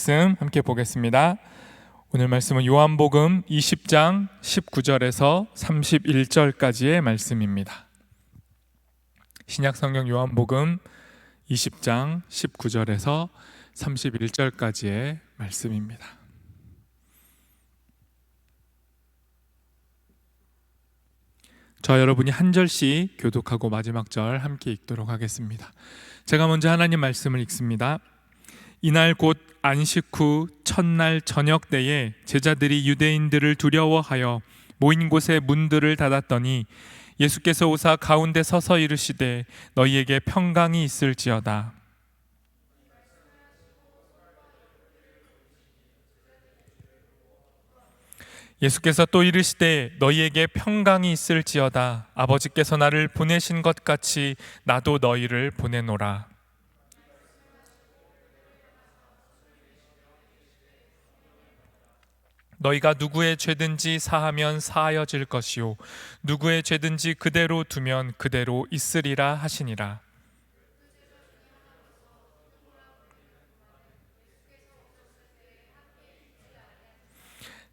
말씀 함께 보겠습니다. 오늘 말씀은 요한복음 20장 19절에서 31절까지의 말씀입니다. 신약성경 요한복음 20장 19절에서 31절까지의 말씀입니다. 저 여러분이 한 절씩 교독하고 마지막 절 함께 읽도록 하겠습니다. 제가 먼저 하나님 말씀을 읽습니다. 이날 곧 안식 후 첫날 저녁 때에 제자들이 유대인들을 두려워하여 모인 곳에 문들을 닫았더니 예수께서 오사 가운데 서서 이르시되 너희에게 평강이 있을지어다. 예수께서 또 이르시되 너희에게 평강이 있을지어다. 아버지께서 나를 보내신 것 같이 나도 너희를 보내노라. 너희가 누구의 죄든지 사하면 사하여질 것이요 누구의 죄든지 그대로 두면 그대로 있으리라 하시니라.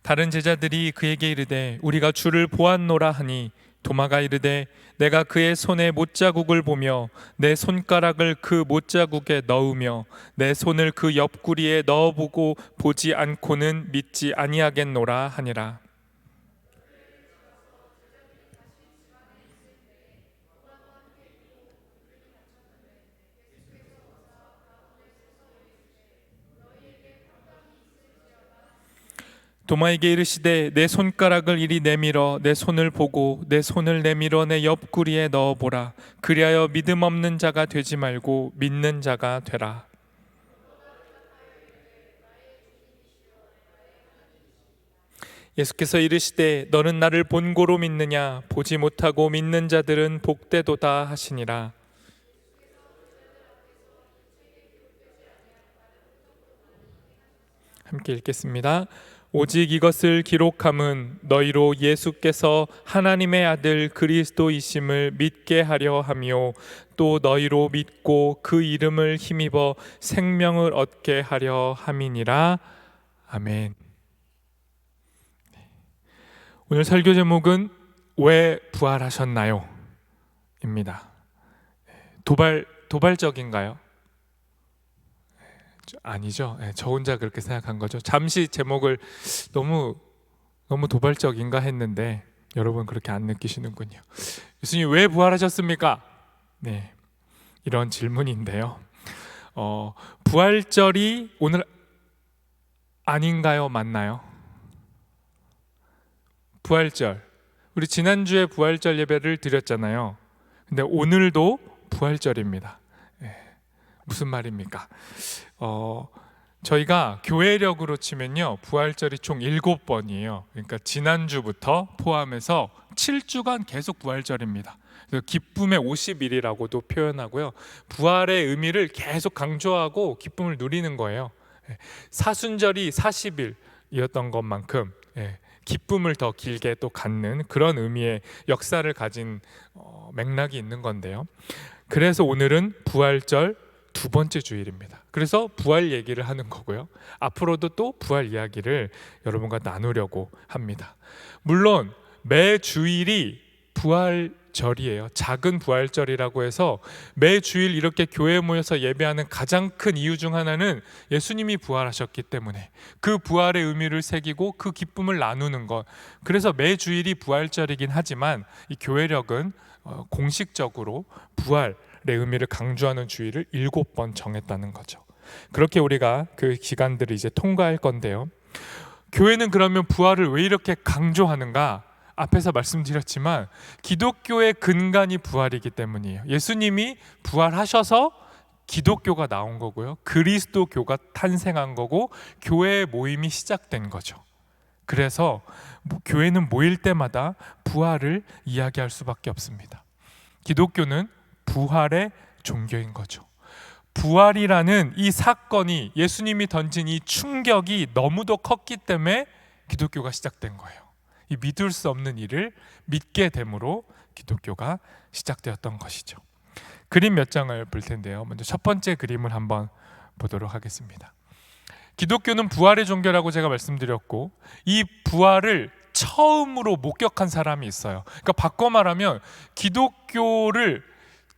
다른 제자들이 그에게 이르되 우리가 주를 보았노라 하니 도마가 이르되 내가 그의 손에 못자국을 보며 내 손가락을 그 못자국에 넣으며 내 손을 그 옆구리에 넣어보고 보지 않고는 믿지 아니하겠노라 하니라. 도마에게 이르시되 내 손가락을 이리 내밀어 내 손을 보고 내 손을 내밀어 내 옆구리에 넣어보라. 그리하여 믿음 없는 자가 되지 말고 믿는 자가 되라. 예수께서 이르시되 너는 나를 본고로 믿느냐? 보지 못하고 믿는 자들은 복되도다 하시니라. 함께 읽겠습니다. 오직 이것을 기록함은 너희로 예수께서 하나님의 아들 그리스도이심을 믿게 하려 하며 또 너희로 믿고 그 이름을 힘입어 생명을 얻게 하려 함이니라. 아멘. 오늘 설교 제목은 왜 부활하셨나요? 입니다. 도발적인가요? 아니죠. 저 혼자 그렇게 생각한 거죠. 잠시 제목을 너무 도발적인가 했는데 여러분 그렇게 안 느끼시는군요. 예수님 왜 부활하셨습니까? 네, 이런 질문인데요. 부활절이 오늘 아닌가요? 맞나요? 부활절. 우리 지난주에 부활절 예배를 드렸잖아요. 근데 오늘도 부활절입니다. 무슨 말입니까? 저희가 교회력으로 치면요 부활절이 총 7번이에요. 그러니까 지난주부터 포함해서 7주간 계속 부활절입니다. 그래서 기쁨의 50일이라고도 표현하고요, 부활의 의미를 계속 강조하고 기쁨을 누리는 거예요. 사순절이 40일이었던 것만큼 기쁨을 더 길게 또 갖는 그런 의미의 역사를 가진 맥락이 있는 건데요. 그래서 오늘은 부활절 두 번째 주일입니다. 그래서 부활 얘기를 하는 거고요, 앞으로도 또 부활 이야기를 여러분과 나누려고 합니다. 물론 매 주일이 부활절이에요. 작은 부활절이라고 해서 매 주일 이렇게 교회에 모여서 예배하는 가장 큰 이유 중 하나는 예수님이 부활하셨기 때문에 그 부활의 의미를 새기고 그 기쁨을 나누는 것. 그래서 매 주일이 부활절이긴 하지만 이 교회력은 공식적으로 부활 의 의미를 강조하는 주일을 7번 정했다는 거죠. 그렇게 우리가 그 기간들을 이제 통과할 건데요. 교회는 그러면 부활을 왜 이렇게 강조하는가? 앞에서 말씀드렸지만 기독교의 근간이 부활이기 때문이에요. 예수님이 부활하셔서 기독교가 나온 거고요, 그리스도교가 탄생한 거고 교회의 모임이 시작된 거죠. 그래서 교회는 모일 때마다 부활을 이야기할 수밖에 없습니다. 기독교는 부활의 종교인 거죠. 부활이라는 이 사건이, 예수님이 던진 이 충격이 너무도 컸기 때문에 기독교가 시작된 거예요. 이 믿을 수 없는 일을 믿게 됨으로 기독교가 시작되었던 것이죠. 그림 몇 장을 볼 텐데요. 먼저 첫 번째 그림을 한번 보도록 하겠습니다. 기독교는 부활의 종교라고 제가 말씀드렸고, 이 부활을 처음으로 목격한 사람이 있어요. 그러니까 바꿔 말하면 기독교를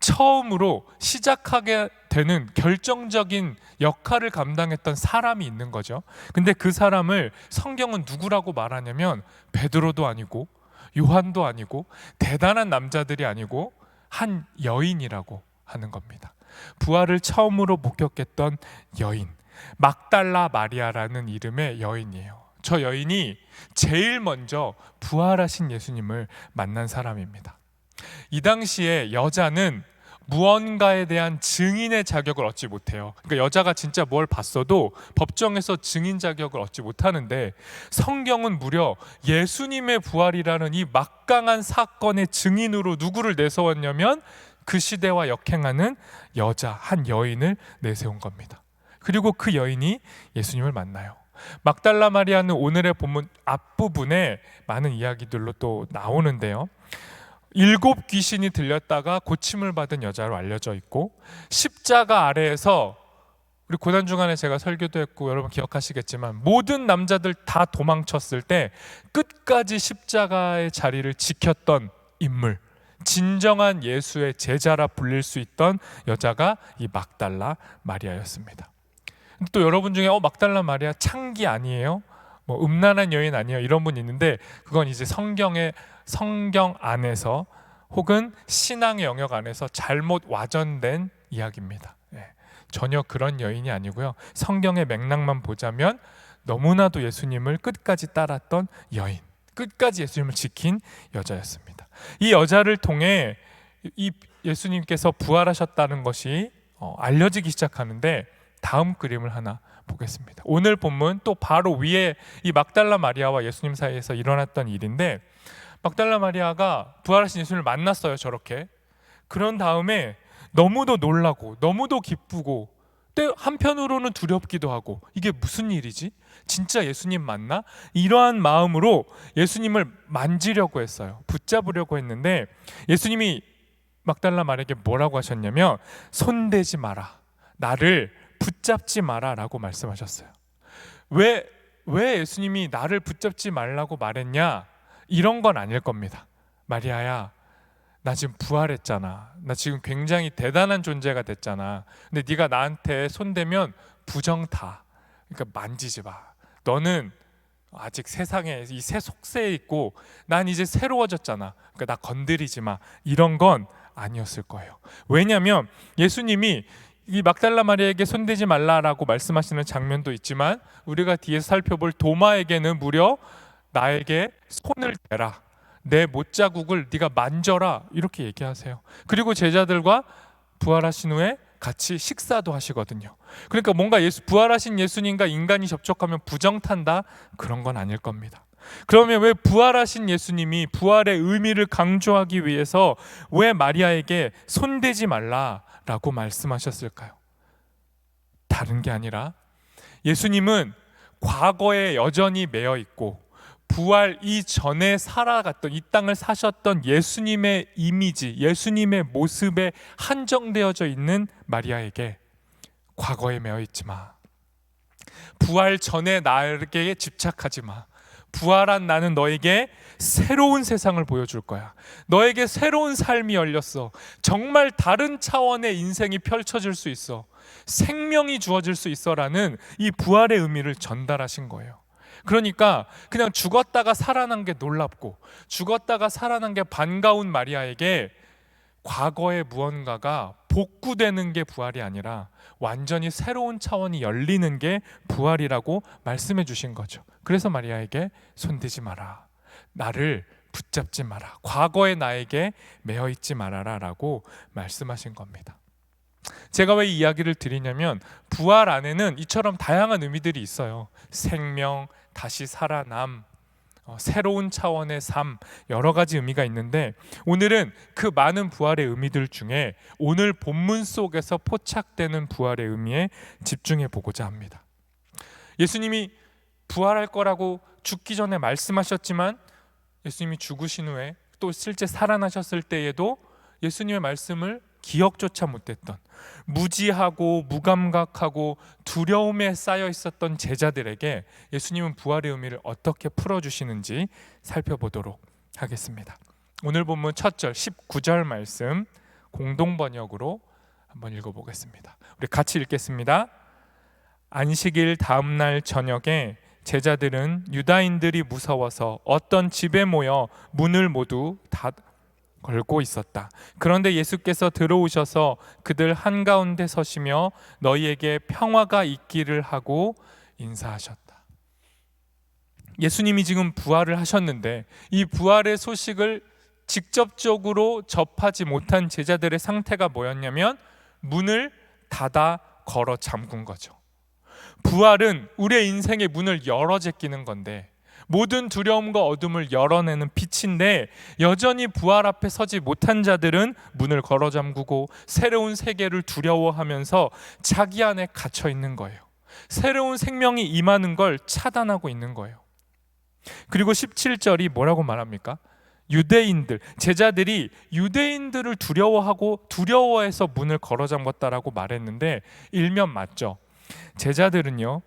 처음으로 시작하게 되는 결정적인 역할을 감당했던 사람이 있는 거죠. 근데 그 사람을 성경은 누구라고 말하냐면 베드로도 아니고 요한도 아니고 대단한 남자들이 아니고 한 여인이라고 하는 겁니다. 부활을 처음으로 목격했던 여인, 막달라 마리아라는 이름의 여인이에요. 저 여인이 제일 먼저 부활하신 예수님을 만난 사람입니다. 이 당시에 여자는 무언가에 대한 증인의 자격을 얻지 못해요. 그러니까 여자가 진짜 뭘 봤어도 법정에서 증인 자격을 얻지 못하는데, 성경은 무려 예수님의 부활이라는 이 막강한 사건의 증인으로 누구를 내세웠냐면 그 시대와 역행하는 여자, 한 여인을 내세운 겁니다. 그리고 그 여인이 예수님을 만나요. 막달라 마리아는 오늘의 본문 앞부분에 많은 이야기들로 또 나오는데요, 7 귀신이 들렸다가 고침을 받은 여자로 알려져 있고, 십자가 아래에서, 우리 고난주간에 제가 설교도 했고 여러분 기억하시겠지만, 모든 남자들 다 도망쳤을 때 끝까지 십자가의 자리를 지켰던 인물, 진정한 예수의 제자라 불릴 수 있던 여자가 이 막달라 마리아였습니다. 또 여러분 중에 막달라 마리아 창기 아니에요? 뭐 음란한 여인 아니에요? 이런 분 있는데, 그건 이제 성경 안에서 혹은 신앙의 영역 안에서 잘못 와전된 이야기입니다. 전혀 그런 여인이 아니고요, 성경의 맥락만 보자면 너무나도 예수님을 끝까지 따랐던 여인, 끝까지 예수님을 지킨 여자였습니다. 이 여자를 통해 이 예수님께서 부활하셨다는 것이 알려지기 시작하는데, 다음 그림을 하나 보겠습니다. 오늘 본문 또 바로 위에 이 막달라 마리아와 예수님 사이에서 일어났던 일인데, 막달라 마리아가 부활하신 예수님을 만났어요. 저렇게. 그런 다음에 너무도 놀라고 너무도 기쁘고 또 한편으로는 두렵기도 하고, 이게 무슨 일이지? 진짜 예수님 맞나? 이러한 마음으로 예수님을 만지려고 했어요. 붙잡으려고 했는데, 예수님이 막달라 마리아에게 뭐라고 하셨냐면 손대지 마라, 나를 붙잡지 마라 라고 말씀하셨어요. 왜 예수님이 나를 붙잡지 말라고 말했냐? 이런 건 아닐 겁니다. 마리아야, 나 지금 부활했잖아. 나 지금 굉장히 대단한 존재가 됐잖아. 근데 네가 나한테 손대면 부정타. 그러니까 만지지 마. 너는 아직 세상에 이 새 속세에 있고 난 이제 새로워졌잖아. 그러니까 나 건드리지 마. 이런 건 아니었을 거예요. 왜냐하면 예수님이 이 막달라 마리아에게 손대지 말라라고 말씀하시는 장면도 있지만, 우리가 뒤에서 살펴볼 도마에게는 무려 나에게 손을 대라, 내 못자국을 네가 만져라, 이렇게 얘기하세요. 그리고 제자들과 부활하신 후에 같이 식사도 하시거든요. 그러니까 뭔가 부활하신 예수님과 인간이 접촉하면 부정탄다, 그런 건 아닐 겁니다. 그러면 왜 부활하신 예수님이 부활의 의미를 강조하기 위해서 왜 마리아에게 손대지 말라라고 말씀하셨을까요? 다른 게 아니라 예수님은 과거에 여전히 매여 있고 부활 이전에 살아갔던, 이 땅을 사셨던 예수님의 이미지, 예수님의 모습에 한정되어져 있는 마리아에게 과거에 매여 있지 마, 부활 전에 나에게 집착하지 마, 부활한 나는 너에게 새로운 세상을 보여줄 거야, 너에게 새로운 삶이 열렸어, 정말 다른 차원의 인생이 펼쳐질 수 있어, 생명이 주어질 수 있어 라는 이 부활의 의미를 전달하신 거예요. 그러니까 그냥 죽었다가 살아난 게 놀랍고 죽었다가 살아난 게 반가운 마리아에게 과거의 무언가가 복구되는 게 부활이 아니라 완전히 새로운 차원이 열리는 게 부활이라고 말씀해 주신 거죠. 그래서 마리아에게 손대지 마라, 나를 붙잡지 마라, 과거의 나에게 매여 있지 말아라 라고 말씀하신 겁니다. 제가 왜 이 이야기를 드리냐면, 부활 안에는 이처럼 다양한 의미들이 있어요. 생명, 다시 살아남, 새로운 차원의 삶, 여러 가지 의미가 있는데, 오늘은 그 많은 부활의 의미들 중에 오늘 본문 속에서 포착되는 부활의 의미에 집중해 보고자 합니다. 예수님이 부활할 거라고 죽기 전에 말씀하셨지만, 예수님이 죽으신 후에 또 실제 살아나셨을 때에도 예수님의 말씀을 기억조차 못했던, 무지하고 무감각하고 두려움에 쌓여 있었던 제자들에게 예수님은 부활의 의미를 어떻게 풀어주시는지 살펴보도록 하겠습니다. 오늘 본문 첫 절 19절 말씀 공동번역으로 한번 읽어보겠습니다. 우리 같이 읽겠습니다. 안식일 다음 날 저녁에 제자들은 유다인들이 무서워서 어떤 집에 모여 문을 모두 다 걸고 있었다. 그런데 예수께서 들어오셔서 그들 한가운데 서시며 너희에게 평화가 있기를 하고 인사하셨다. 예수님이 지금 부활을 하셨는데 이 부활의 소식을 직접적으로 접하지 못한 제자들의 상태가 뭐였냐면 문을 닫아 걸어 잠근 거죠. 부활은 우리의 인생의 문을 열어 제끼는 건데, 모든 두려움과 어둠을 열어내는 빛인데, 여전히 부활 앞에 서지 못한 자들은 문을 걸어 잠그고 새로운 세계를 두려워하면서 자기 안에 갇혀 있는 거예요. 새로운 생명이 임하는 걸 차단하고 있는 거예요. 그리고 17절이 뭐라고 말합니까? 유대인들, 제자들이 유대인들을 두려워해서 문을 걸어 잠갔다라고 말했는데 일면 맞죠? 제자들은요,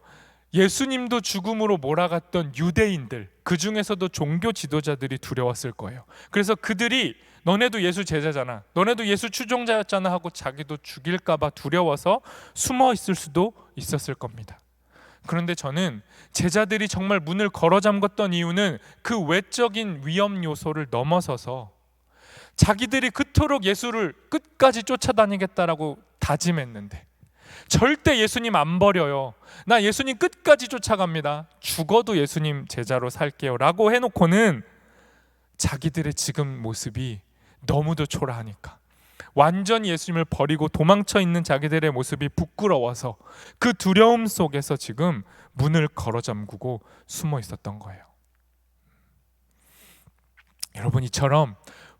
예수님도 죽음으로 몰아갔던 유대인들, 그 중에서도 종교 지도자들이 두려웠을 거예요. 그래서 그들이 너네도 예수 제자잖아, 너네도 예수 추종자였잖아 하고 자기도 죽일까 봐 두려워서 숨어 있을 수도 있었을 겁니다. 그런데 저는 제자들이 정말 문을 걸어 잠갔던 이유는 그 외적인 위험 요소를 넘어서서 자기들이 그토록 예수를 끝까지 쫓아다니겠다라고 다짐했는데, 절대 예수님 안 버려요, 나 예수님 끝까지 쫓아갑니다, 죽어도 예수님 제자로 살게요 라고 해놓고는 자기들의 지금 모습이 너무도 초라하니까, 완전히 예수님을 버리고 도망쳐 있는 자기들의 모습이 부끄러워서 그 두려움 속에서 지금 문을 걸어 잠그고 숨어 있었던 거예요. 여러분, 이처럼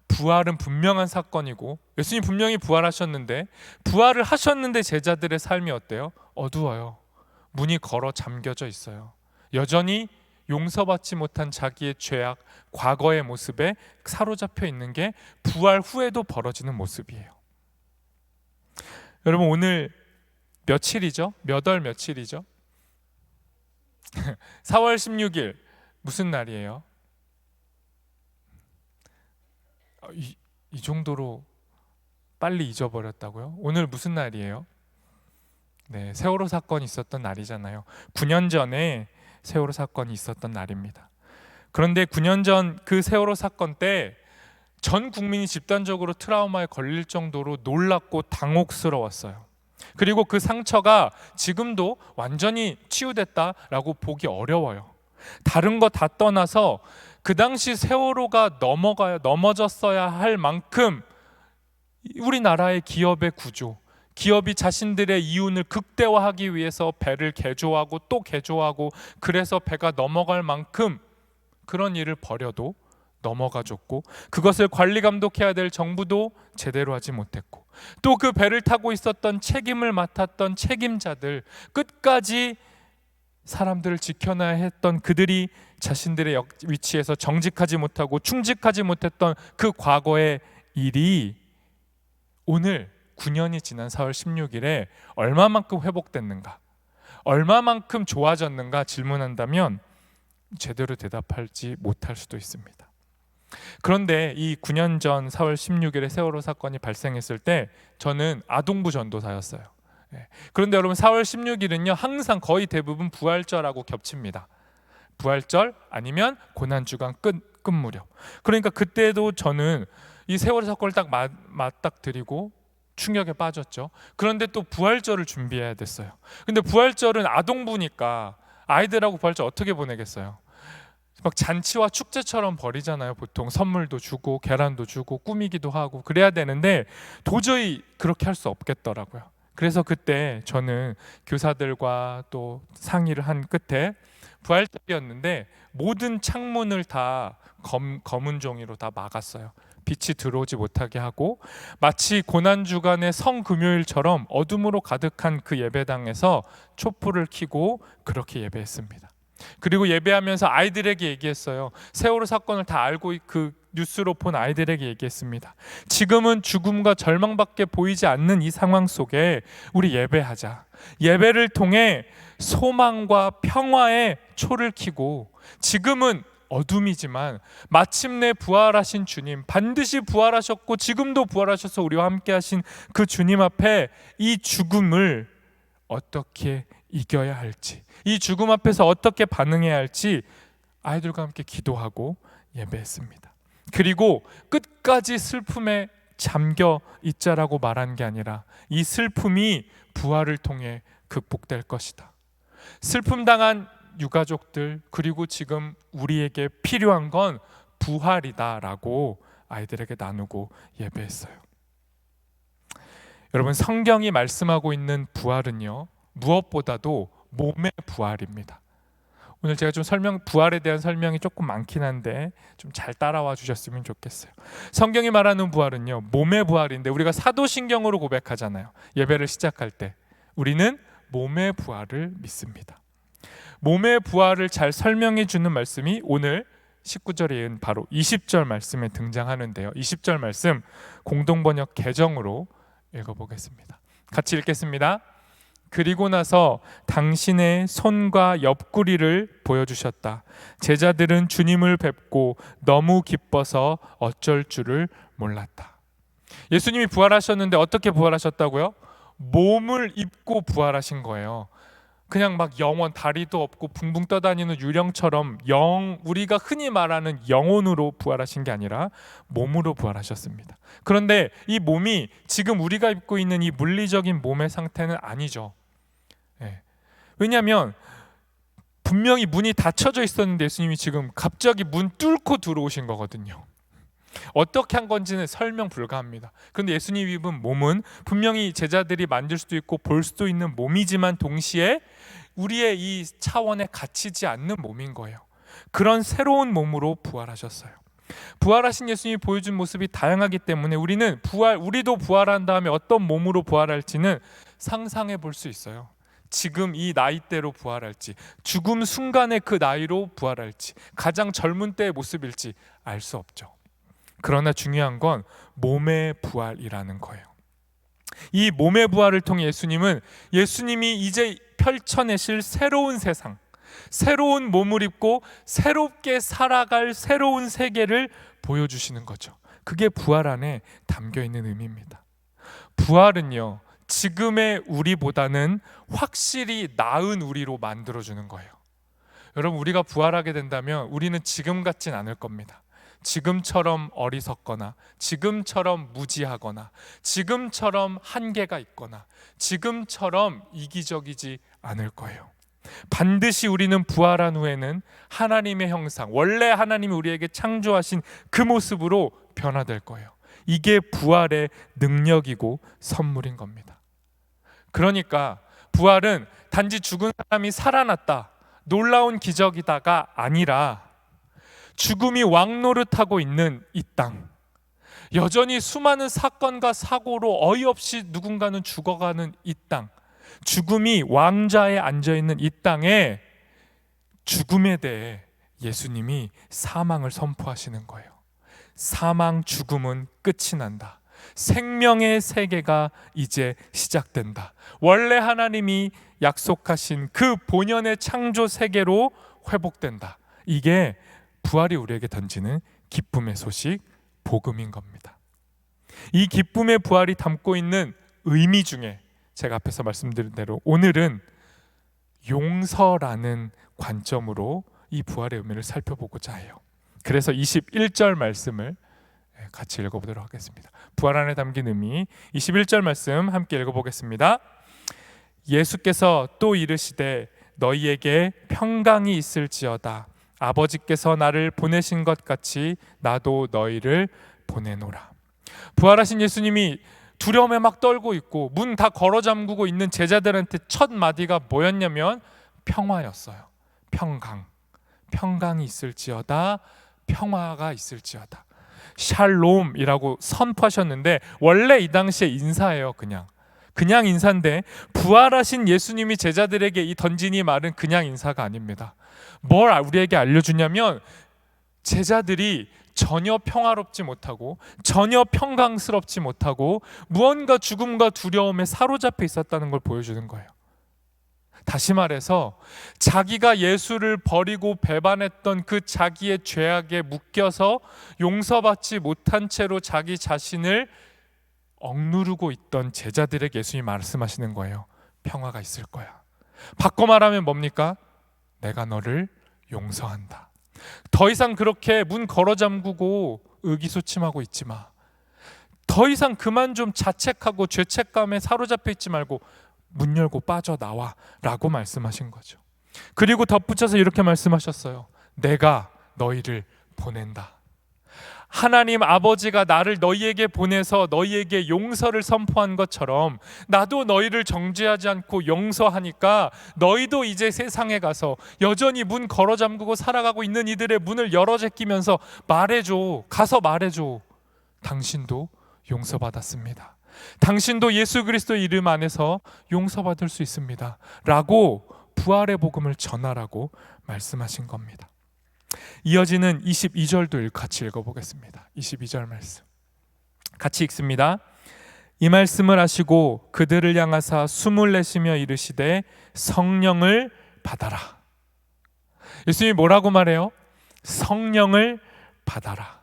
부활은 분명한 사건이고 예수님 분명히 부활하셨는데, 부활을 하셨는데 제자들의 삶이 어때요? 어두워요. 문이 걸어 잠겨져 있어요. 여전히 용서받지 못한 자기의 죄악, 과거의 모습에 사로잡혀 있는 게 부활 후에도 벌어지는 모습이에요. 여러분, 오늘 며칠이죠? 몇 월 며칠이죠? 4월 16일 무슨 날이에요? 이 정도로 빨리 잊어버렸다고요? 오늘 무슨 날이에요? 네, 세월호 사건이 있었던 날이잖아요. 9년 전에 세월호 사건이 있었던 날입니다. 그런데 9년 전 그 세월호 사건 때 전 국민이 집단적으로 트라우마에 걸릴 정도로 놀랍고 당혹스러웠어요. 그리고 그 상처가 지금도 완전히 치유됐다라고 보기 어려워요. 다른 거 다 떠나서 그 당시 세월호가 넘어졌어야 할 만큼 우리나라의 기업의 구조, 기업이 자신들의 이윤을 극대화하기 위해서 배를 개조하고 또 개조하고, 그래서 배가 넘어갈 만큼 그런 일을 벌여도 넘어가줬고, 그것을 관리 감독해야 될 정부도 제대로 하지 못했고, 또 그 배를 타고 있었던 책임을 맡았던 책임자들, 끝까지 사람들을 지켜놔야 했던 그들이 자신들의 위치에서 정직하지 못하고 충직하지 못했던 그 과거의 일이 오늘 9년이 지난 4월 16일에 얼마만큼 회복됐는가, 얼마만큼 좋아졌는가 질문한다면 제대로 대답하지 못할 수도 있습니다. 그런데 이 9년 전 4월 16일에 세월호 사건이 발생했을 때 저는 아동부 전도사였어요. 그런데 여러분, 4월 16일은요 항상 거의 대부분 부활절하고 겹칩니다. 부활절 아니면 고난주간 끝 무렵. 그러니까 그때도 저는 이 세월호 사건을 딱 맞닥뜨리고 충격에 빠졌죠. 그런데 또 부활절을 준비해야 됐어요. 근데 부활절은 아동부니까 아이들하고 부활절 어떻게 보내겠어요? 막 잔치와 축제처럼 벌이잖아요. 보통 선물도 주고 계란도 주고 꾸미기도 하고 그래야 되는데 도저히 그렇게 할 수 없겠더라고요. 그래서 그때 저는 교사들과 또 상의를 한 끝에 부활절이었는데 모든 창문을 다 검은 종이로 다 막았어요. 빛이 들어오지 못하게 하고, 마치 고난주간의 성금요일처럼 어둠으로 가득한 그 예배당에서 촛불을 켜고 그렇게 예배했습니다. 그리고 예배하면서 아이들에게 얘기했어요. 세월호 사건을 다 알고 뉴스로 본 아이들에게 얘기했습니다. 지금은 죽음과 절망밖에 보이지 않는 이 상황 속에 우리 예배하자. 예배를 통해 소망과 평화의 초를 켜고, 지금은 어둠이지만 마침내 부활하신 주님, 반드시 부활하셨고 지금도 부활하셔서 우리와 함께 하신 그 주님 앞에 이 죽음을 어떻게 이겨야 할지, 이 죽음 앞에서 어떻게 반응해야 할지 아이들과 함께 기도하고 예배했습니다. 그리고 끝까지 슬픔에 잠겨 있자라고 말한 게 아니라 이 슬픔이 부활을 통해 극복될 것이다. 슬픔 당한 유가족들, 그리고 지금 우리에게 필요한 건 부활이다라고 아이들에게 나누고 예배했어요. 여러분, 성경이 말씀하고 있는 부활은요, 무엇보다도 몸의 부활입니다. 오늘 제가 좀 부활에 대한 설명이 조금 많긴 한데 좀 잘 따라와 주셨으면 좋겠어요. 성경이 말하는 부활은요, 몸의 부활인데 우리가 사도신경으로 고백하잖아요. 예배를 시작할 때 우리는 몸의 부활을 믿습니다. 몸의 부활을 잘 설명해 주는 말씀이 오늘 19절에 이은 바로 20절 말씀에 등장하는데요. 20절 말씀 공동번역 개정으로 읽어보겠습니다. 같이 읽겠습니다. 그리고 나서 당신의 손과 옆구리를 보여주셨다. 제자들은 주님을 뵙고 너무 기뻐서 어쩔 줄을 몰랐다. 예수님이 부활하셨는데 어떻게 부활하셨다고요? 몸을 입고 부활하신 거예요. 그냥 막 영원, 다리도 없고 붕붕 떠다니는 유령처럼 우리가 흔히 말하는 영혼으로 부활하신 게 아니라 몸으로 부활하셨습니다. 그런데 이 몸이 지금 우리가 입고 있는 이 물리적인 몸의 상태는 아니죠. 왜냐하면 분명히 문이 닫혀져 있었는데 예수님이 지금 갑자기 문 뚫고 들어오신 거거든요. 어떻게 한 건지는 설명 불가합니다. 그런데 예수님 입은 몸은 분명히 제자들이 만질 수도 있고 볼 수도 있는 몸이지만 동시에 우리의 이 차원에 갇히지 않는 몸인 거예요. 그런 새로운 몸으로 부활하셨어요. 부활하신 예수님이 보여준 모습이 다양하기 때문에 우리도 부활한 다음에 어떤 몸으로 부활할지는 상상해 볼 수 있어요. 지금 이 나이대로 부활할지, 죽음 순간의 그 나이로 부활할지, 가장 젊은 때의 모습일지 알 수 없죠. 그러나 중요한 건 몸의 부활이라는 거예요. 이 몸의 부활을 통해 예수님이 이제 펼쳐내실 새로운 세상, 새로운 몸을 입고 새롭게 살아갈 새로운 세계를 보여주시는 거죠. 그게 부활 안에 담겨 있는 의미입니다. 부활은요, 지금의 우리보다는 확실히 나은 우리로 만들어주는 거예요. 여러분, 우리가 부활하게 된다면 우리는 지금 같진 않을 겁니다. 지금처럼 어리석거나, 지금처럼 무지하거나, 지금처럼 한계가 있거나, 지금처럼 이기적이지 않을 거예요. 반드시 우리는 부활한 후에는 하나님의 형상, 원래 하나님이 우리에게 창조하신 그 모습으로 변화될 거예요. 이게 부활의 능력이고 선물인 겁니다. 그러니까 부활은 단지 죽은 사람이 살아났다, 놀라운 기적이다가 아니라 죽음이 왕노릇하고 있는 이 땅, 여전히 수많은 사건과 사고로 어이없이 누군가는 죽어가는 이 땅, 죽음이 왕좌에 앉아있는 이 땅에 죽음에 대해 예수님이 사망을 선포하시는 거예요. 사망, 죽음은 끝이 난다. 생명의 세계가 이제 시작된다. 원래 하나님이 약속하신 그 본연의 창조 세계로 회복된다. 이게 부활이 우리에게 던지는 기쁨의 소식, 복음인 겁니다. 이 기쁨의 부활이 담고 있는 의미 중에 제가 앞에서 말씀드린 대로 오늘은 용서라는 관점으로 이 부활의 의미를 살펴보고자 해요. 그래서 21절 말씀을 같이 읽어보도록 하겠습니다. 부활 안에 담긴 의미, 21절 말씀 함께 읽어보겠습니다. 예수께서 또 이르시되 너희에게 평강이 있을지어다. 아버지께서 나를 보내신 것 같이 나도 너희를 보내노라. 부활하신 예수님이 두려움에 막 떨고 있고 문 다 걸어 잠그고 있는 제자들한테 첫 마디가 뭐였냐면 평화였어요. 평강이 있을지어다, 평화가 있을지어다. 샬롬이라고 선포하셨는데 원래 이 당시에 인사예요. 그냥 인사인데 부활하신 예수님이 제자들에게 이 던진 이 말은 그냥 인사가 아닙니다. 뭘 우리에게 알려주냐면 제자들이 전혀 평화롭지 못하고 전혀 평강스럽지 못하고 무언가 죽음과 두려움에 사로잡혀 있었다는 걸 보여주는 거예요. 다시 말해서 자기가 예수를 버리고 배반했던 그 자기의 죄악에 묶여서 용서받지 못한 채로 자기 자신을 억누르고 있던 제자들에게 예수님이 말씀하시는 거예요. 평화가 있을 거야. 바꿔 말하면 뭡니까? 내가 너를 용서한다. 더 이상 그렇게 문 걸어 잠그고 의기소침하고 있지 마. 더 이상 그만 좀 자책하고 죄책감에 사로잡혀 있지 말고 문 열고 빠져나와 라고 말씀하신 거죠. 그리고 덧붙여서 이렇게 말씀하셨어요. 내가 너희를 보낸다. 하나님 아버지가 나를 너희에게 보내서 너희에게 용서를 선포한 것처럼 나도 너희를 정죄하지 않고 용서하니까 너희도 이제 세상에 가서 여전히 문 걸어 잠그고 살아가고 있는 이들의 문을 열어 제끼면서 말해줘. 가서 말해줘. 당신도 용서받았습니다. 당신도 예수 그리스도의 이름 안에서 용서받을 수 있습니다. 라고 부활의 복음을 전하라고 말씀하신 겁니다. 이어지는 22절도 같이 읽어보겠습니다. 22절 말씀 같이 읽습니다. 이 말씀을 하시고 그들을 향하사 숨을 내쉬며 이르시되 성령을 받아라. 예수님이 뭐라고 말해요? 성령을 받아라.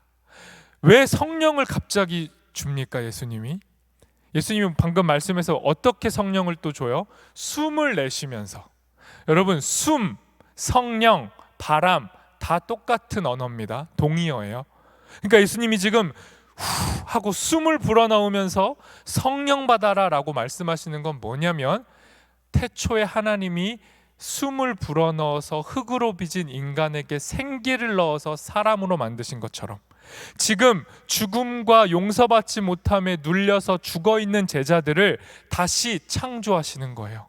왜 성령을 갑자기 줍니까? 예수님이 방금 말씀에서 어떻게 성령을 또 줘요? 숨을 내쉬면서. 여러분, 숨, 성령, 바람 다 똑같은 언어입니다. 동의어예요. 그러니까 예수님이 지금 후 하고 숨을 불어넣으면서 성령 받아라 라고 말씀하시는 건 뭐냐면 태초에 하나님이 숨을 불어넣어서 흙으로 빚은 인간에게 생기를 넣어서 사람으로 만드신 것처럼 지금 죽음과 용서받지 못함에 눌려서 죽어있는 제자들을 다시 창조하시는 거예요.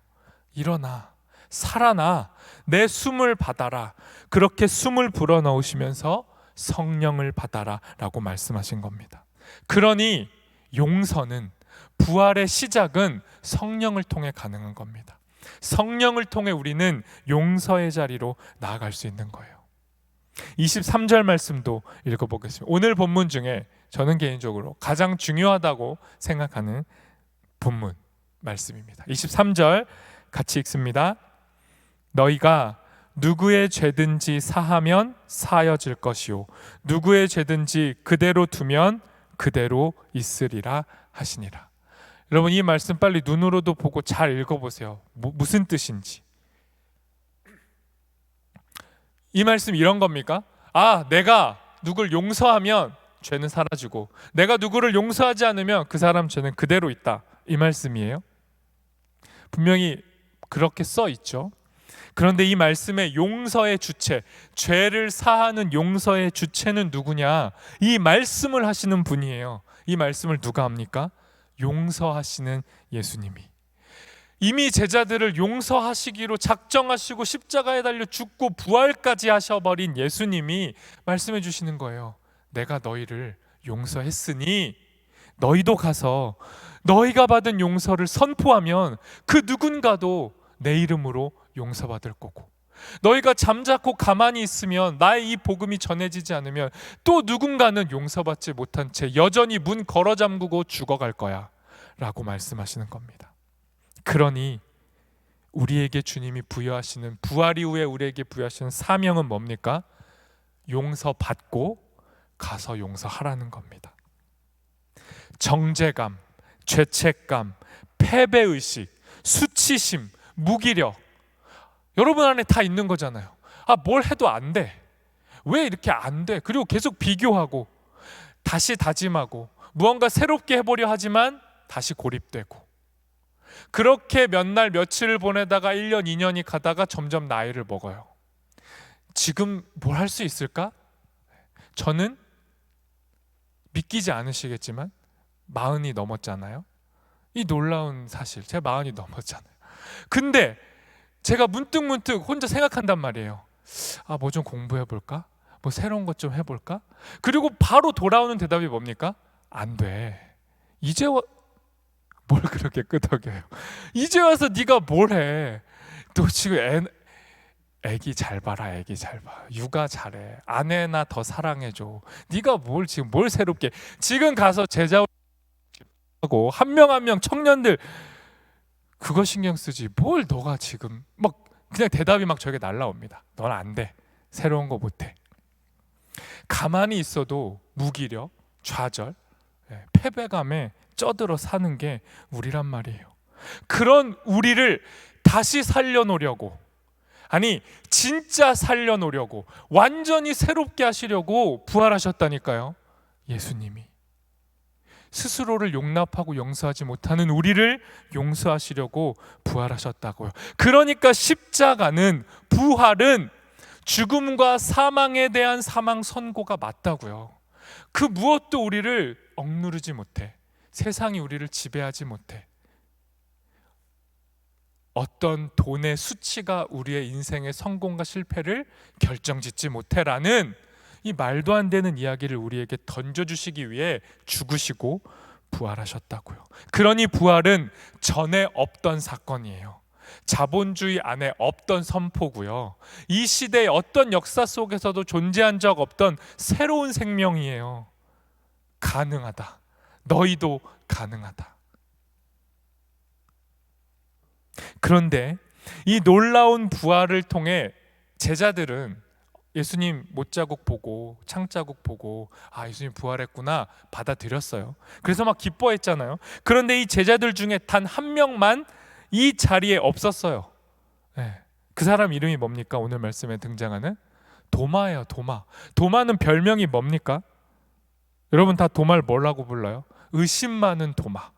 일어나, 살아나, 내 숨을 받아라. 그렇게 숨을 불어넣으시면서 성령을 받아라 라고 말씀하신 겁니다. 그러니 용서는, 부활의 시작은 성령을 통해 가능한 겁니다. 성령을 통해 우리는 용서의 자리로 나아갈 수 있는 거예요. 23절 말씀도 읽어보겠습니다. 오늘 본문 중에 저는 개인적으로 가장 중요하다고 생각하는 본문 말씀입니다. 23절 같이 읽습니다. 너희가 누구의 죄든지 사하면 사하여질 것이요 누구의 죄든지 그대로 두면 그대로 있으리라 하시니라. 여러분, 이 말씀 빨리 눈으로도 보고 잘 읽어보세요. 무슨 뜻인지. 이 말씀 이런 겁니까? 내가 누굴 용서하면 죄는 사라지고 내가 누구를 용서하지 않으면 그 사람 죄는 그대로 있다, 이 말씀이에요? 분명히 그렇게 써 있죠. 그런데 이 말씀의 용서의 주체, 죄를 사하는 용서의 주체는 누구냐? 이 말씀을 하시는 분이에요. 이 말씀을 누가 합니까? 용서하시는 예수님이. 이미 제자들을 용서하시기로 작정하시고 십자가에 달려 죽고 부활까지 하셔버린 예수님이 말씀해 주시는 거예요. 내가 너희를 용서했으니 너희도 가서 너희가 받은 용서를 선포하면 그 누군가도 내 이름으로 용서받을 거고, 너희가 잠자코 가만히 있으면 나의 이 복음이 전해지지 않으면 또 누군가는 용서받지 못한 채 여전히 문 걸어 잠그고 죽어갈 거야 라고 말씀하시는 겁니다. 그러니 우리에게 주님이 부여하시는, 부활 이후에 우리에게 부여하시는 사명은 뭡니까? 용서받고 가서 용서하라는 겁니다. 정죄감, 죄책감, 패배의식, 수치심, 무기력, 여러분 안에 다 있는 거잖아요. 뭘 해도 안 돼. 왜 이렇게 안 돼? 그리고 계속 비교하고 다시 다짐하고 무언가 새롭게 해보려 하지만 다시 고립되고, 그렇게 몇 날 며칠을 보내다가 1년 2년이 가다가 점점 나이를 먹어요. 지금 뭘 할 수 있을까? 저는 믿기지 않으시겠지만 40이 넘었잖아요. 이 놀라운 사실, 제가 40이 넘었잖아요. 근데 제가 문득 혼자 생각한단 말이에요. 뭐 좀 공부해볼까? 뭐 새로운 것 좀 해볼까? 그리고 바로 돌아오는 대답이 뭡니까? 안 돼. 이제 뭘 그렇게 끄덕여요? 이제 와서 네가 뭘 해? 또 지금 애기 잘 봐라, 애기 잘 봐. 육아 잘해. 아내나 더 사랑해줘. 네가 지금 뭘 새롭게 지금 가서 제자 하고 한 명 한 명 청년들 그거 신경 쓰지. 뭘 너가 지금 막 그냥 대답이 막 저에게 날라옵니다. 넌 안 돼. 새로운 거 못해. 가만히 있어도 무기력, 좌절, 패배감에 쪄들어 사는 게 우리란 말이에요. 그런 우리를 다시 살려놓으려고, 아니 진짜 살려놓으려고, 완전히 새롭게 하시려고 부활하셨다니까요. 예수님이 스스로를 용납하고 용서하지 못하는 우리를 용서하시려고 부활하셨다고요. 그러니까 십자가는, 부활은 죽음과 사망에 대한 사망 선고가 맞다고요. 그 무엇도 우리를 억누르지 못해. 세상이 우리를 지배하지 못해. 어떤 돈의 수치가 우리의 인생의 성공과 실패를 결정짓지 못해라는 이 말도 안 되는 이야기를 우리에게 던져주시기 위해 죽으시고 부활하셨다고요. 그러니 부활은 전에 없던 사건이에요. 자본주의 안에 없던 선포고요. 이 시대의 어떤 역사 속에서도 존재한 적 없던 새로운 생명이에요. 가능하다. 너희도 가능하다. 그런데 이 놀라운 부활을 통해 제자들은 예수님 못자국 보고 창자국 보고 예수님 부활했구나 받아들였어요. 그래서 막 기뻐했잖아요. 그런데 이 제자들 중에 단 한 명만 이 자리에 없었어요. 그 사람 이름이 뭡니까? 오늘 말씀에 등장하는 도마예요. 도마. 도마는 별명이 뭡니까? 여러분 다 도마를 뭐라고 불러요? 의심 많은 도마.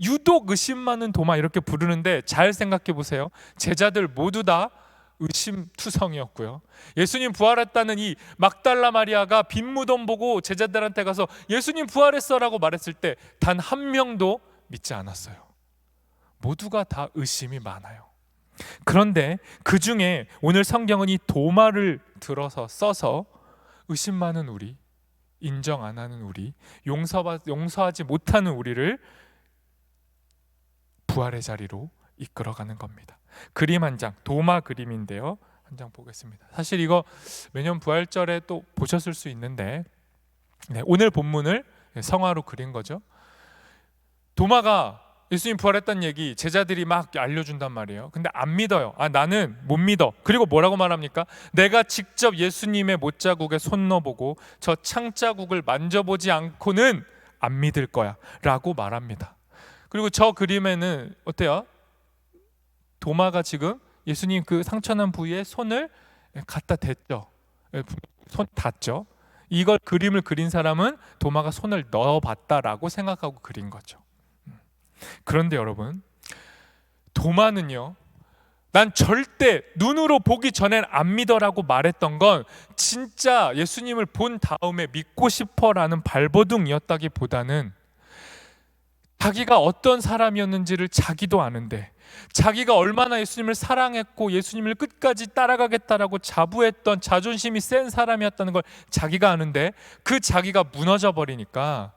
유독 의심 많은 도마 이렇게 부르는데 잘 생각해 보세요. 제자들 모두 다 의심투성이었고요. 예수님 부활했다는 이 막달라 마리아가 빈 무덤 보고 제자들한테 가서 예수님 부활했어라고 말했을 때 단 한 명도 믿지 않았어요. 모두가 다 의심이 많아요. 그런데 그 중에 오늘 성경은 이 도마를 들어서 써서 의심 많은 우리, 인정 안 하는 우리, 용서하지 못하는 우리를 부활의 자리로 이끌어가는 겁니다. 그림 한 장, 도마 그림인데요. 한 장 보겠습니다. 사실 이거 매년 부활절에 또 보셨을 수 있는데 오늘 본문을 성화로 그린 거죠. 도마가 예수님 부활했다는 얘기 제자들이 막 알려준단 말이에요. 근데 안 믿어요. 나는 못 믿어. 그리고 뭐라고 말합니까? 내가 직접 예수님의 못자국에 손 넣어보고 저 창자국을 만져보지 않고는 안 믿을 거야 라고 말합니다. 그리고 저 그림에는 어때요? 도마가 지금 예수님 그 상처난 부위에 손을 갖다 댔죠. 손 닿죠. 이걸 그림을 그린 사람은 도마가 손을 넣어봤다라고 생각하고 그린 거죠. 그런데 여러분, 도마는요, 난 절대 눈으로 보기 전엔 안 믿어라고 말했던 건 진짜 예수님을 본 다음에 믿고 싶어라는 발버둥이었다기보다는 자기가 어떤 사람이었는지를 자기도 아는데, 자기가 얼마나 예수님을 사랑했고 예수님을 끝까지 따라가겠다라고 자부했던 자존심이 센 사람이었다는 걸 자기가 아는데 그 자기가 무너져 버리니까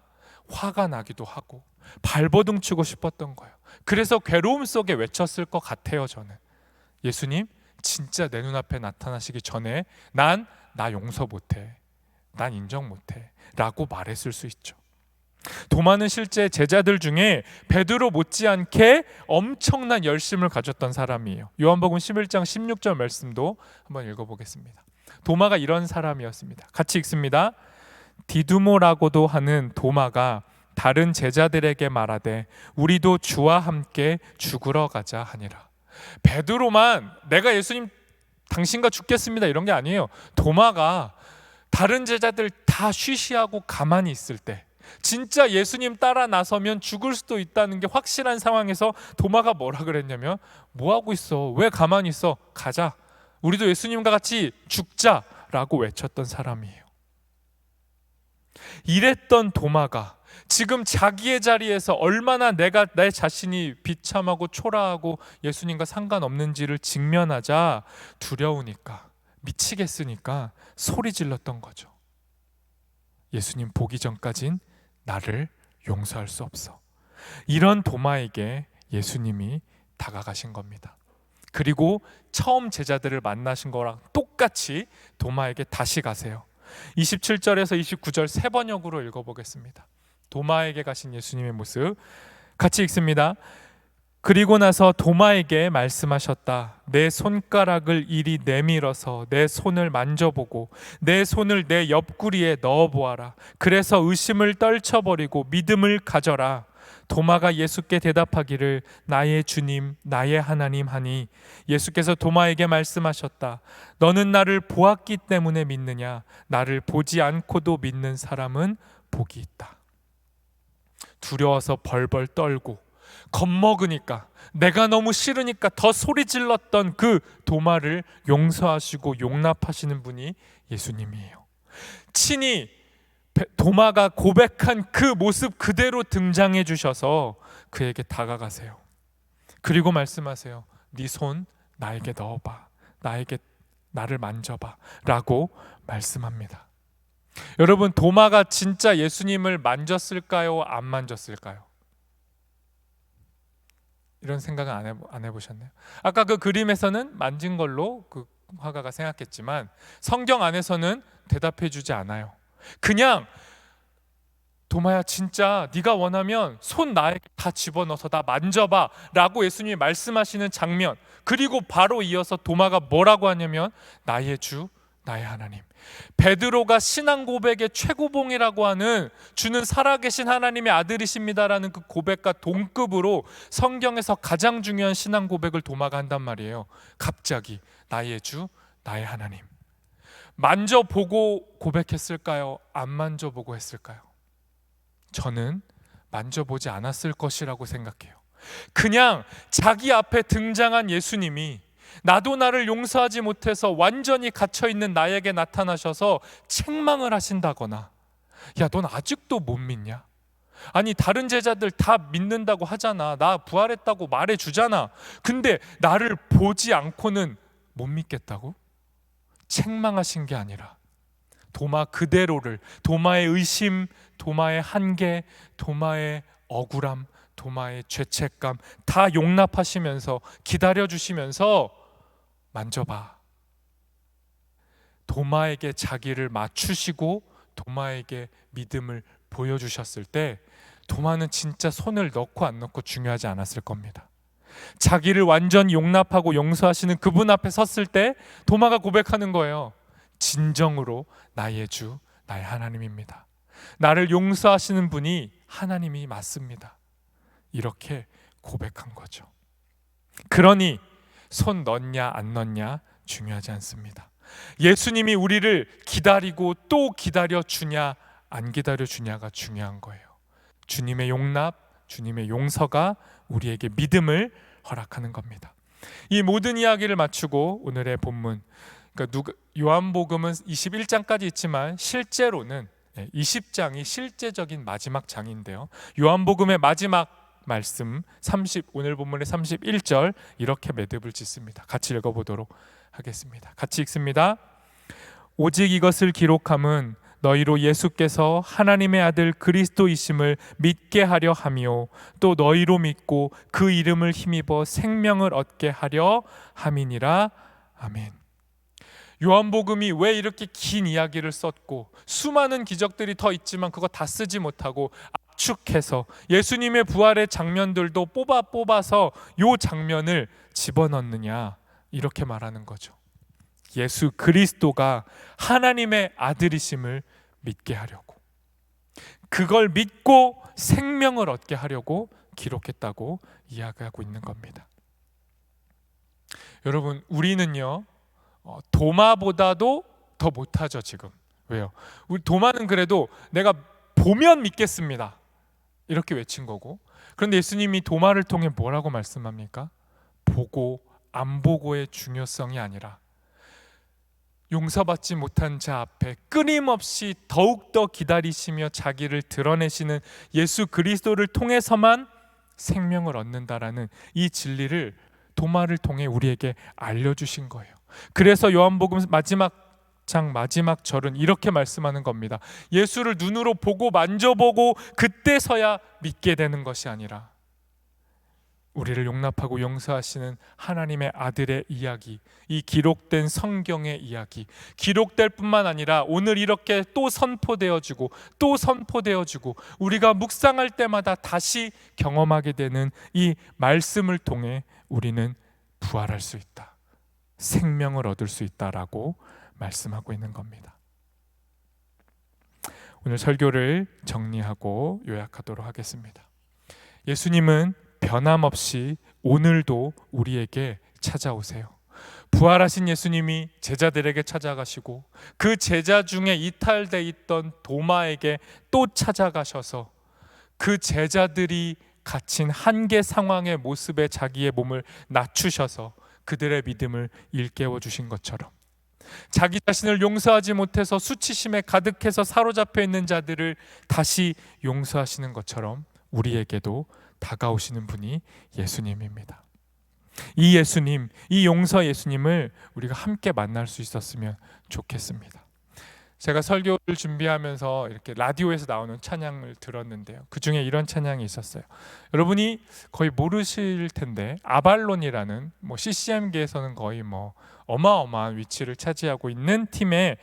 화가 나기도 하고 발버둥 치고 싶었던 거예요. 그래서 괴로움 속에 외쳤을 것 같아요. 저는 예수님 진짜 내 눈앞에 나타나시기 전에 나 용서 못해, 난 인정 못해 라고 말했을 수 있죠. 도마는 실제 제자들 중에 베드로 못지않게 엄청난 열심을 가졌던 사람이에요. 요한복음 11장 16절 말씀도 한번 읽어보겠습니다. 도마가 이런 사람이었습니다. 같이 읽습니다. 디두모라고도 하는 도마가 다른 제자들에게 말하되 우리도 주와 함께 죽으러 가자 하니라. 베드로만 내가 예수님 당신과 죽겠습니다 이런 게 아니에요. 도마가 다른 제자들 다 쉬쉬하고 가만히 있을 때, 진짜 예수님 따라 나서면 죽을 수도 있다는 게 확실한 상황에서 도마가 뭐라 그랬냐면 뭐 하고 있어? 왜 가만히 있어? 가자. 우리도 예수님과 같이 죽자라고 외쳤던 사람이에요. 이랬던 도마가 지금 자기의 자리에서 얼마나 내가 내 자신이 비참하고 초라하고 예수님과 상관없는지를 직면하자 두려우니까, 미치겠으니까 소리 질렀던 거죠. 예수님 보기 전까진 나를 용서할 수 없어. 이런 도마에게 예수님이 다가가신 겁니다. 그리고 처음 제자들을 만나신 거랑 똑같이 도마에게 다시 가세요. 27절에서 29절 세 번역으로 읽어보겠습니다. 도마에게 가신 예수님의 모습 같이 읽습니다. 그리고 나서 도마에게 말씀하셨다. 내 손가락을 이리 내밀어서 내 손을 만져보고 내 손을 내 옆구리에 넣어보아라. 그래서 의심을 떨쳐버리고 믿음을 가져라. 도마가 예수께 대답하기를 나의 주님 나의 하나님 하니 예수께서 도마에게 말씀하셨다. 너는 나를 보았기 때문에 믿느냐? 나를 보지 않고도 믿는 사람은 복이 있다. 두려워서 벌벌 떨고 겁먹으니까 내가 너무 싫으니까 더 소리 질렀던 그 도마를 용서하시고 용납하시는 분이 예수님이에요. 친히 도마가 고백한 그 모습 그대로 등장해 주셔서 그에게 다가가세요. 그리고 말씀하세요. 네 손 나에게 넣어봐. 나를 만져봐 라고 말씀합니다. 여러분, 도마가 진짜 예수님을 만졌을까요? 안 만졌을까요? 이런 생각은 안 해보셨나요? 아까 그 그림에서는 만진 걸로 그 화가가 생각했지만 성경 안에서는 대답해 주지 않아요. 그냥 도마야 진짜 네가 원하면 손 나에게 다 집어넣어서 나 만져봐 라고 예수님이 말씀하시는 장면, 그리고 바로 이어서 도마가 뭐라고 하냐면 나의 주 나의 하나님. 베드로가 신앙 고백의 최고봉이라고 하는 주는 살아계신 하나님의 아들이십니다라는 그 고백과 동급으로 성경에서 가장 중요한 신앙 고백을 도마가 한단 말이에요. 갑자기 나의 주 나의 하나님. 만져보고 고백했을까요? 안 만져보고 했을까요? 저는 만져보지 않았을 것이라고 생각해요. 그냥 자기 앞에 등장한 예수님이 나도 나를 용서하지 못해서 완전히 갇혀있는 나에게 나타나셔서 책망을 하신다거나, 야, 넌 아직도 못 믿냐? 아니, 다른 제자들 다 믿는다고 하잖아. 나 부활했다고 말해주잖아. 근데 나를 보지 않고는 못 믿겠다고? 책망하신 게 아니라 도마 그대로를, 도마의 의심, 도마의 한계, 도마의 억울함, 도마의 죄책감 다 용납하시면서 기다려주시면서 만져봐. 도마에게 자기를 맞추시고 도마에게 믿음을 보여주셨을 때 도마는 진짜 손을 넣고 안 넣고 중요하지 않았을 겁니다. 자기를 완전히 용납하고 용서하시는 그분 앞에 섰을 때 도마가 고백하는 거예요. 진정으로 나의 주 나의 하나님입니다. 나를 용서하시는 분이 하나님이 맞습니다. 이렇게 고백한 거죠. 그러니 손 넣냐 안 넣냐 중요하지 않습니다. 예수님이 우리를 기다리고 또 기다려 주냐 안 기다려 주냐가 중요한 거예요. 주님의 용납, 주님의 용서가 우리에게 믿음을 허락하는 겁니다. 이 모든 이야기를 마치고 오늘의 본문, 그러니까 요한복음은 21장까지 있지만 실제로는 20장이 실제적인 마지막 장인데요. 요한복음의 마지막 말씀 오늘 본문의 31절 이렇게 매듭을 짓습니다. 같이 읽어보도록 하겠습니다. 같이 읽습니다. 오직 이것을 기록함은 너희로 예수께서 하나님의 아들 그리스도이심을 믿게 하려 함이요 또 너희로 믿고 그 이름을 힘입어 생명을 얻게 하려 함이니라. 아멘. 요한복음이 왜 이렇게 긴 이야기를 썼고 수많은 기적들이 더 있지만 그거 다 쓰지 못하고 압축해서 예수님의 부활의 장면들도 뽑아서 요 장면을 집어넣느냐, 이렇게 말하는 거죠. 예수 그리스도가 하나님의 아들이심을 믿게 하려고, 그걸 믿고 생명을 얻게 하려고 기록했다고 이야기하고 있는 겁니다. 여러분, 우리는요 도마보다도 더 못하죠 지금. 왜요? 우리 도마는 그래도 내가 보면 믿겠습니다 이렇게 외친 거고, 그런데 예수님이 도마를 통해 뭐라고 말씀합니까? 보고 안 보고의 중요성이 아니라 용서받지 못한 자 앞에 끊임없이 더욱더 기다리시며 자기를 드러내시는 예수 그리스도를 통해서만 생명을 얻는다라는 이 진리를 도마를 통해 우리에게 알려주신 거예요. 그래서 요한복음 마지막 장 마지막 절은 이렇게 말씀하는 겁니다. 예수를 눈으로 보고 만져보고 그때서야 믿게 되는 것이 아니라 우리를 용납하고 용서하시는 하나님의 아들의 이야기, 이 기록된 성경의 이야기, 기록될 뿐만 아니라 오늘 이렇게 또 선포되어지고 또 선포되어지고 우리가 묵상할 때마다 다시 경험하게 되는 이 말씀을 통해 우리는 부활할 수 있다, 생명을 얻을 수 있다라고 말씀하고 있는 겁니다. 오늘 설교를 정리하고 요약하도록 하겠습니다. 예수님은 변함없이 오늘도 우리에게 찾아오세요. 부활하신 예수님이 제자들에게 찾아가시고 그 제자 중에 이탈돼 있던 도마에게 또 찾아가셔서 그 제자들이 갇힌 한계 상황의 모습에 자기의 몸을 낮추셔서 그들의 믿음을 일깨워 주신 것처럼, 자기 자신을 용서하지 못해서 수치심에 가득해서 사로잡혀 있는 자들을 다시 용서하시는 것처럼 우리에게도 다가오시는 분이 예수님입니다. 이 예수님, 이 용서 예수님을 우리가 함께 만날 수 있었으면 좋겠습니다. 제가 설교를 준비하면서 이렇게 라디오에서 나오는 찬양을 들었는데요, 그 중에 이런 찬양이 있었어요. 여러분이 거의 모르실 텐데 아발론이라는 CCM계에서는 거의 어마어마한 위치를 차지하고 있는 팀의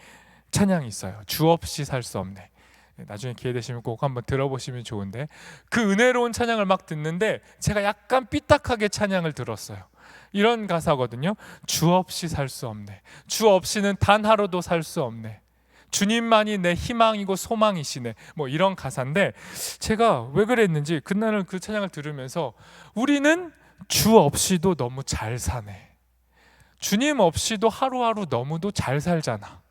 찬양이 있어요. 주 없이 살 수 없네. 나중에 기회 되시면 꼭 한번 들어보시면 좋은데, 그 은혜로운 찬양을 막 듣는데 제가 약간 삐딱하게 찬양을 들었어요. 이런 가사거든요. 주 없이 살 수 없네. 주 없이는 단 하루도 살 수 없네. 주님만이 내 희망이고 소망이시네. 이런 가사인데, 제가 왜 그랬는지 그날은 그 찬양을 들으면서 우리는 주 없이도 너무 잘 사네. 주님 없이도 하루하루 너무도 잘 살잖아.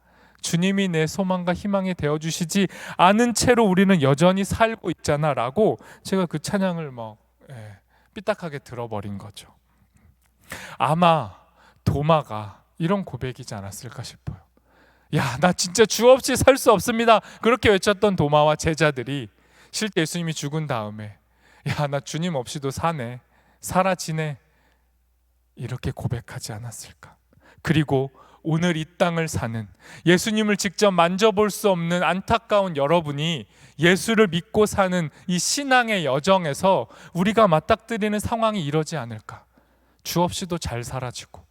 주님이 내 소망과 희망이 되어주시지 않은 채로 우리는 여전히 살고 있잖아 라고 제가 그 찬양을 삐딱하게 들어버린 거죠. 아마 도마가 이런 고백이지 않았을까 싶어요. 야, 나 진짜 주 없이 살 수 없습니다. 그렇게 외쳤던 도마와 제자들이 실제 예수님이 죽은 다음에 야, 나 주님 없이도 사네, 사라지네, 이렇게 고백하지 않았을까. 그리고 오늘 이 땅을 사는, 예수님을 직접 만져볼 수 없는 안타까운 여러분이 예수를 믿고 사는 이 신앙의 여정에서 우리가 맞닥뜨리는 상황이 이러지 않을까. 주 없이도 잘 사라지고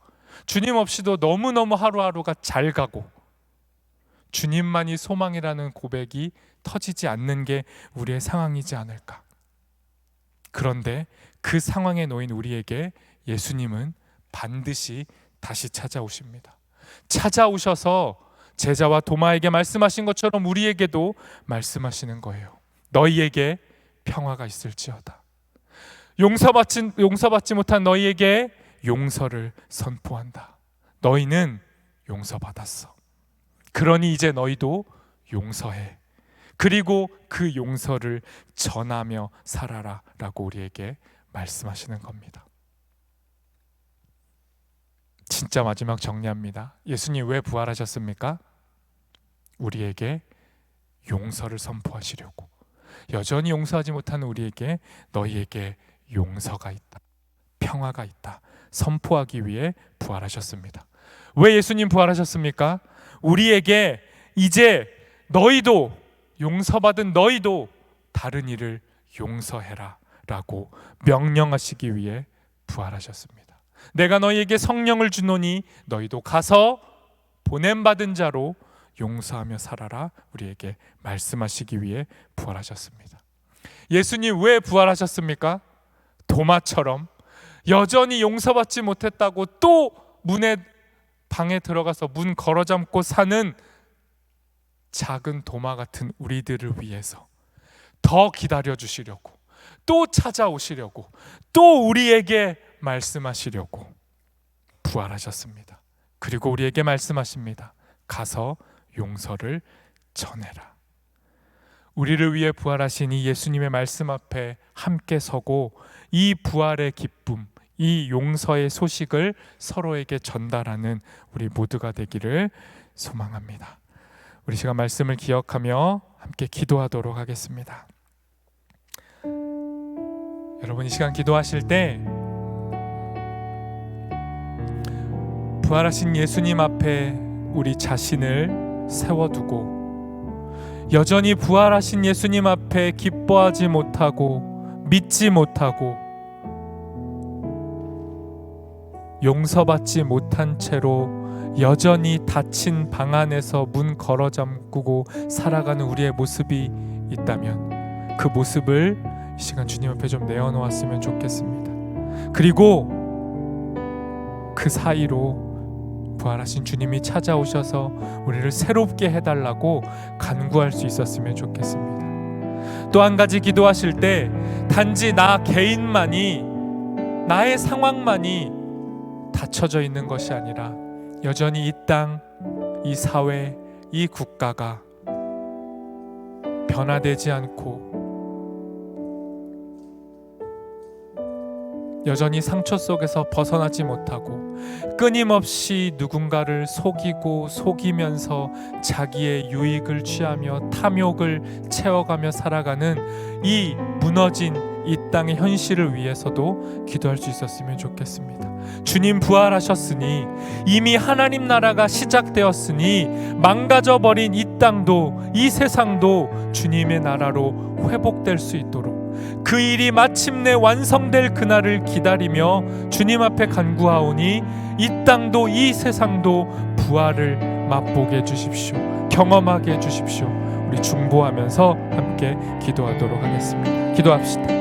주님 없이도 너무너무 하루하루가 잘 가고 주님만이 소망이라는 고백이 터지지 않는 게 우리의 상황이지 않을까. 그런데 그 상황에 놓인 우리에게 예수님은 반드시 다시 찾아오십니다. 찾아오셔서 제자와 도마에게 말씀하신 것처럼 우리에게도 말씀하시는 거예요. 너희에게 평화가 있을지어다. 용서받지 못한 너희에게 용서를 선포한다. 너희는 용서받았어. 그러니 이제 너희도 용서해. 그리고 그 용서를 전하며 살아라 라고 우리에게 말씀하시는 겁니다. 진짜 마지막 정리합니다. 예수님 왜 부활하셨습니까? 우리에게 용서를 선포하시려고. 여전히 용서하지 못하는 우리에게 너희에게 용서가 있다, 평화가 있다 선포하기 위해 부활하셨습니다. 왜 예수님 부활하셨습니까? 우리에게 이제 너희도, 용서받은 너희도 다른 이를 용서해라 라고 명령하시기 위해 부활하셨습니다. 내가 너희에게 성령을 주노니 너희도 가서 보냄받은 자로 용서하며 살아라 우리에게 말씀하시기 위해 부활하셨습니다. 예수님 왜 부활하셨습니까? 도마처럼 여전히 용서받지 못했다고 또 방에 들어가서 문 걸어 잠고 사는 작은 도마 같은 우리들을 위해서 더 기다려 주시려고, 또 찾아오시려고, 또 우리에게 말씀하시려고 부활하셨습니다. 그리고 우리에게 말씀하십니다. 가서 용서를 전해라. 우리를 위해 부활하신 이 예수님의 말씀 앞에 함께 서고 이 부활의 기쁨, 이 용서의 소식을 서로에게 전달하는 우리 모두가 되기를 소망합니다. 우리 시간 말씀을 기억하며 함께 기도하도록 하겠습니다. 여러분, 이 시간 기도하실 때 부활하신 예수님 앞에 우리 자신을 세워두고 여전히 부활하신 예수님 앞에 기뻐하지 못하고 믿지 못하고 용서받지 못한 채로 여전히 닫힌 방 안에서 문 걸어 잠그고 살아가는 우리의 모습이 있다면 그 모습을 이 시간 주님 앞에 좀 내어놓았으면 좋겠습니다. 그리고 그 사이로 부활하신 주님이 찾아오셔서 우리를 새롭게 해달라고 간구할 수 있었으면 좋겠습니다. 또 한 가지 기도하실 때 단지 나 개인만이, 나의 상황만이 닫혀져 있는 것이 아니라 여전히 이 땅, 이 사회, 이 국가가 변화되지 않고 여전히 상처 속에서 벗어나지 못하고 끊임없이 누군가를 속이고 속이면서 자기의 유익을 취하며 탐욕을 채워가며 살아가는 이 무너진 이 땅의 현실을 위해서도 기도할 수 있었으면 좋겠습니다. 주님 부활하셨으니, 이미 하나님 나라가 시작되었으니 망가져버린 이 땅도 이 세상도 주님의 나라로 회복될 수 있도록, 그 일이 마침내 완성될 그날을 기다리며 주님 앞에 간구하오니 이 땅도 이 세상도 부활을 맛보게 해주십시오. 경험하게 해주십시오. 우리 중보하면서 함께 기도하도록 하겠습니다. 기도합시다.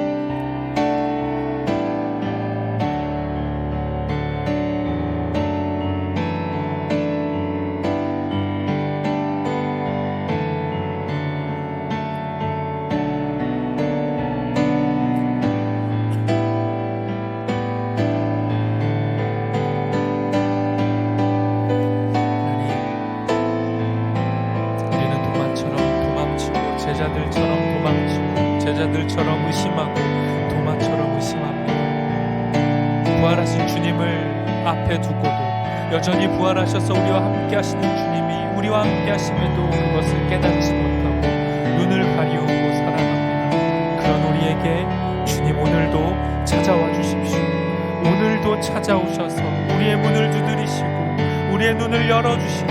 제자들처럼 의심하고 도마처럼 의심합니다. 부활하신 주님을 앞에 두고도 여전히 부활하셔서 우리와 함께 하시는 주님이 우리와 함께 하심에도 그것을 깨닫지 못하고 눈을 가리우고 살아갑니다. 그런 우리에게 주님 오늘도 찾아와 주십시오. 오늘도 찾아오셔서 우리의 문을 두드리시고 우리의 눈을 열어주시고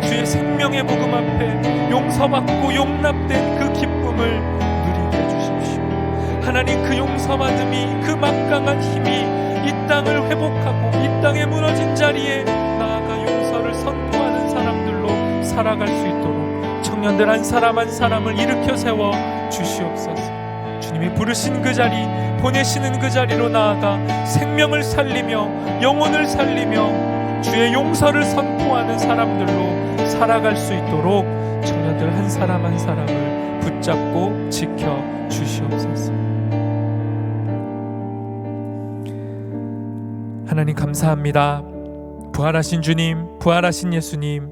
주의 생명의 복음 앞에 용서받고 용납된 그 기쁨을 하나님, 그 용서받음이, 그 막강한 힘이 이 땅을 회복하고 이 땅의 무너진 자리에 나아가 용서를 선포하는 사람들로 살아갈 수 있도록 청년들 한 사람 한 사람을 일으켜 세워 주시옵소서. 주님이 부르신 그 자리, 보내시는 그 자리로 나아가 생명을 살리며 영혼을 살리며 주의 용서를 선포하는 사람들로 살아갈 수 있도록 청년들 한 사람 한 사람을 붙잡고 지켜 주시옵소서. 하나님 감사합니다. 부활하신 주님, 부활하신 예수님,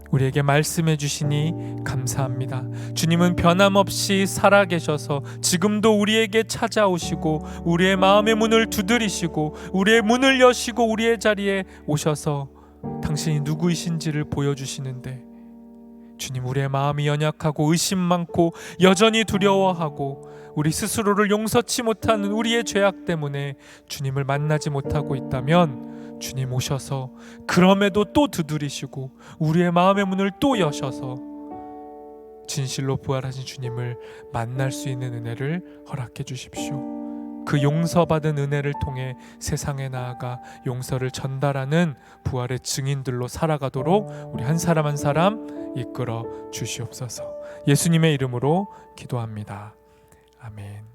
우리에게 말씀해 주시니 감사합니다. 주님은 변함없이 살아계셔서 지금도 우리에게 찾아오시고 우리의 마음의 문을 두드리시고 우리의 문을 여시고 우리의 자리에 오셔서 당신이 누구이신지를 보여주시는데, 주님, 우리의 마음이 연약하고 의심 많고 여전히 두려워하고 우리 스스로를 용서치 못하는 우리의 죄악 때문에 주님을 만나지 못하고 있다면 주님 오셔서 그럼에도 또 두드리시고 우리의 마음의 문을 또 여셔서 진실로 부활하신 주님을 만날 수 있는 은혜를 허락해 주십시오. 그 용서받은 은혜를 통해 세상에 나아가 용서를 전달하는 부활의 증인들로 살아가도록 우리 한 사람 한 사람 이끌어 주시옵소서. 예수님의 이름으로 기도합니다. 아멘.